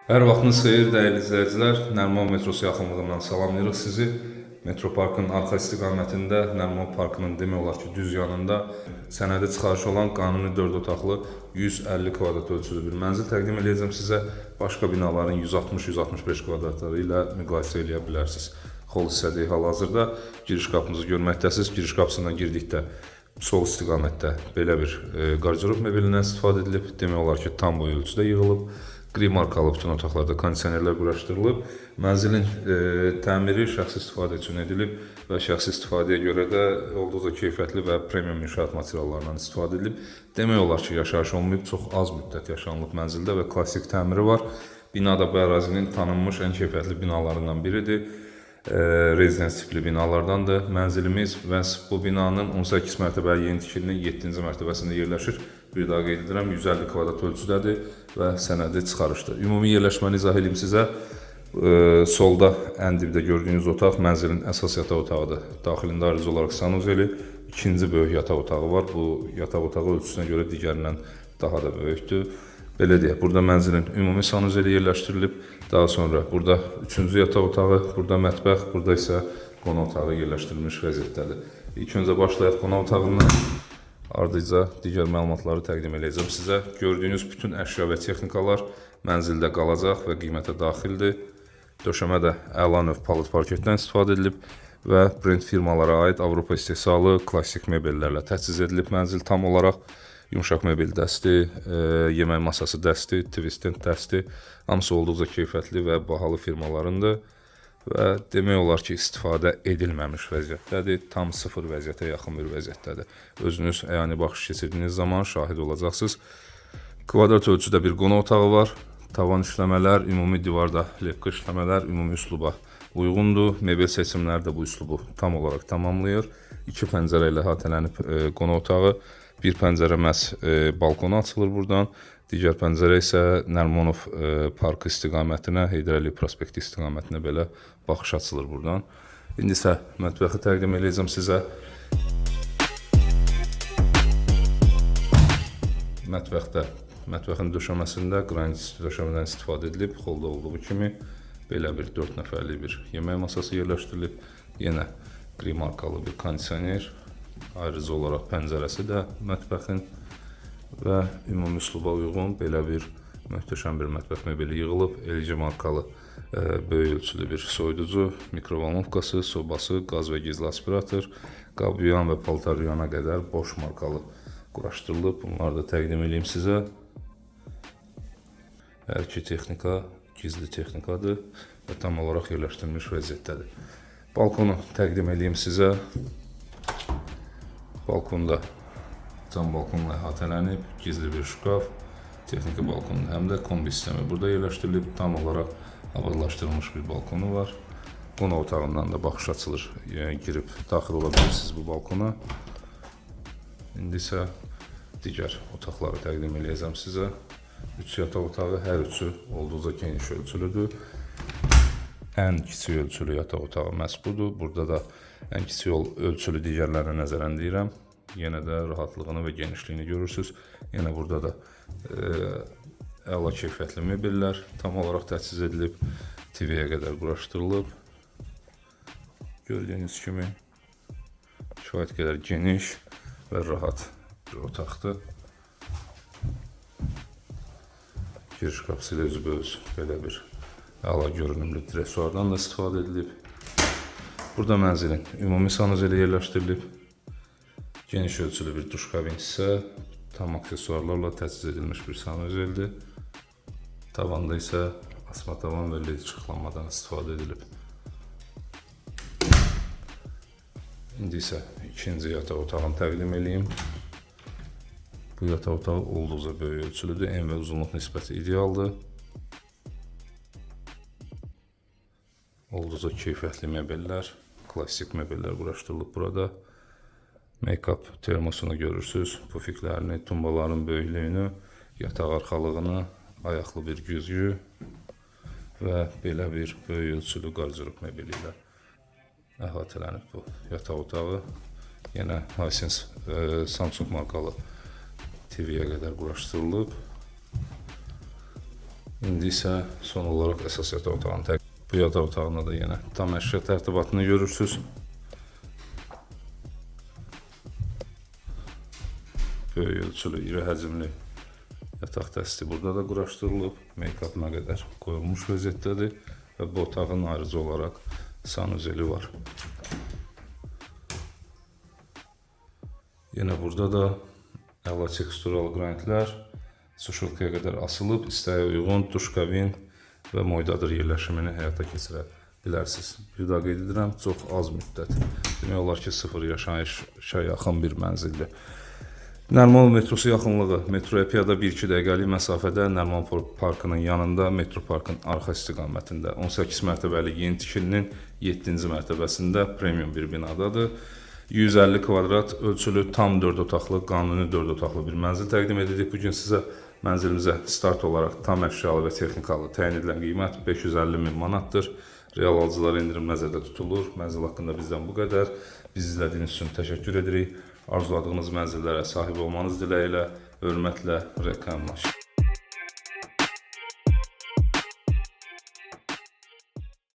Hər vaxtınız xeyir, dəyərli izləyicilər. Nəriman metrosu yaxınlığından salamlayırıq sizi. Metro Parkın arxa istiqamətində, Nəriman Parkının demək olar ki, düz yanında sənədi çıxarış olan qanuni 4 otaqlı 150 kvadrat ölçülü bir mənzil təqdim edəcəm sizə. Başqa binaların 160-165 kvadratları ilə müqayisə edə bilərsiniz. Xol hissədə hal-hazırda giriş qapımızı görməkdəsiniz. Giriş qapısından girdikdə sol istiqamətdə belə bir qardirob mebelindən istifadə edilib. Demək olar ki, tam boy ölçüdə yığılıb. Gri markalı bütün otaqlarda kondisionerlər quraşdırılıb. Mənzilin təmiri şəxsi istifadə üçün edilib və şəxsi istifadəyə görə də olduqca keyfiyyətli və premium inşaat materiallarından istifadə edilib. Demək olar ki, yaşayış olmayıb, çox az müddət yaşanılıb mənzildə və klassik təmiri var. Bina da bu ərazinin tanınmış ən keyfiyyətli binalarından biridir. Rezidens tipli binalardandır. Mənzilimiz və bu binanın 18 mərtəbəli yeni tikilinin 7-ci mərtəbəsində yerləşir. Bir daha qeyd edirəm, 150 kvadrat ölçüdədir və sənədi çıxarışdır. Ümumi yerləşməni izah edeyim sizə. Solda ən dibdə gördüyünüz otaq mənzilin əsas yataq otağıdır. Daxilində ayrıca olaraq sanuzeli, ikinci böyük yataq otağı var. Bu yataq otağı ölçüsünə görə digərindən daha da böyükdür. Belə deyək, burada mənzilin ümumi sanuzeli yerləşdirilib. Daha sonra burada üçüncü yataq otağı, burada mətbəx, burada isə qonaq otağı yerləşdirilmiş vəziyyətdədir. İlk öncə başlayaq qonaq otağından. Ardıca digər məlumatları təqdim edəcəm sizə. Gördüyünüz bütün əşya və texnikalar mənzildə qalacaq və qiymətə daxildir. Döşəmə də əla növ palıd parketdən istifadə edilib və brend firmalara aid Avropa istehsalı klassik mebellərlə təchiz edilib. Mənzil tam olaraq yumşaq mebel dəsti, yemək masası dəsti, twistent dəsti, hamısı olduqca keyfiyyətli və bahalı firmalarındır. Və demək olar ki, istifadə edilməmiş vəziyyətdədir. Tam sıfır vəziyyətə yaxın bir vəziyyətdədir. Özünüz əyani baxış keçirdiyiniz zaman şahid olacaqsınız. Kvadrat ölçüdə bir qonaq otağı var. Tavan işləmələr, ümumi divarda lepka işləmələr ümumi üsluba uyğundur. Mebel seçimləri də bu üslubu tam olaraq tamamlayır. 2 pəncərə ilə əhatələnib qonaq otağı. Bir pəncərə məhz balkona açılır buradan. Digər pəncərə isə Nərimanov parkı istiqamətinə, Heydər Əliyev prospekti istiqamətinə belə baxış açılır buradan. İndi isə mətbəxi təqdim edəcəm sizə. Mətbəxin döşəməsində qranit döşəmədən istifadə edilib. Xolda olduğu kimi belə bir 4 nəfərlik bir yemək masası yerləşdirilib. Yenə gri markalı bir kondisioner. Ayrıca olaraq pəncərəsi də mətbəxin və ümumi üsluba uyğun belə bir möhtəşəm bir mətbəx mebeli yığılıb. LG markalı böyük ölçülü bir soyuducu, mikrovalnovkası, sobası, qaz və gizli aspirator, qab yuyan və paltar yuyana qədər boş markalı quraşdırılıb. Bunları da təqdim edeyim sizə. Hər iki texnika gizli texnikadır və tam olaraq yerləşdirilmiş vəziyyətdədir. Balkonu təqdim edeyim sizə. Balkonda cam balkonla əhatələnib, gizli bir şkaf, texniki balkonun həm də kombi sistemi burada yerləşdirilib, tam olaraq abadlaşdırılmış bir balkonu var. Qonaq otağından da baxış açılır, girib daxil ola bilirsiniz bu balkona. İndi isə digər otaqları təqdim edəcəm sizə. 3 yataq otağı, hər üçü olduqca geniş ölçülüdür. Ən kiçik ölçülü yataq otağı məhz budur. Burada da ən kiçik ölçülü digərlərinə nəzərən deyirəm. Yenə də rahatlığını və genişliyini görürsünüz. Yenə burada da əla keyfiyyətli mebellər tam olaraq təchiz edilib. TV-yə qədər quraşdırılıb. Gördüyünüz kimi kifayət qədər geniş və rahat bir otaqdır. Giriş qapısı ilə üzbəüz belə bir əla görünümlü dresuardan da istifadə edilib. Burada mənzilin ümumi sanuzeli yerləşdirilib. Geniş ölçülü bir duş kabin isə tam aksesuarlarla təchiz edilmiş bir sanuzeldir. Tavanda isə asma tavan və led işıqlanmadan istifadə edilib. İndi isə ikinci yataq otağını təqdim edeyim. Bu yataq otağı olduqca böyük ölçülüdür. En və uzunluq nisbəti idealdır. Olduqca keyfiyyətli mebellər, klassik mebellər quraşdırılıb burada. Make-up termosunu görürsünüz, pufiklərini, tumbaların böyüklüyünü, yataq arxalığını, ayaqlı bir güzgü və belə bir böyük ölçülü qardirob mebeli ilə əhatələnib bu yataq otağı. Yenə Hisense Samsung markalı TV-yə qədər quraşdırılıb. İndi isə son olaraq əsas yataq otağını bu yataq otağında da yenə tam əşya tərtibatını görürsünüz. Böyük ölçülü, iri həcmli yataq dəsti burada da quraşdırılıb. Make-up'ına qədər qoyulmuş vəziyyətdədir və bu otağın ayrıca olaraq sanuzeli var. Yenə burada da əla tekstural qranitlər suşulkaya qədər asılıb, istəyə uyğun duş kabin və moydadır yerləşimini həyata keçirə bilərsiniz. Bir daha qeyd edirəm, çox az müddət. Demək olar ki, sıfır yaşayışa yaxın bir mənzildir. Nərimanov metrosu yaxınlığı metroya piyada 1-2 dəqiqəlik məsafədə Nərimanov parkının yanında, metro parkın arxa istiqamətində 18 mərtəbəli yeni tikilinin 7-ci mərtəbəsində premium bir binadadır. 150 kvadrat ölçülü tam 4 otaqlı, qanuni 4 otaqlı bir mənzil təqdim edirik. Bugün sizə mənzilimizə start olaraq tam əşyalı və texnikalı təyin edilən qiymət 550.000 manatdır. Real alıcılara endirim nəzərdə tutulur. Mənzil haqqında bizdən bu qədər. Bizi izlədiyiniz üçün təşəkkür edirik. Arzuladığınız mənzillərə sahib olmanız diləyilə, hörmətlə reklamlaşır.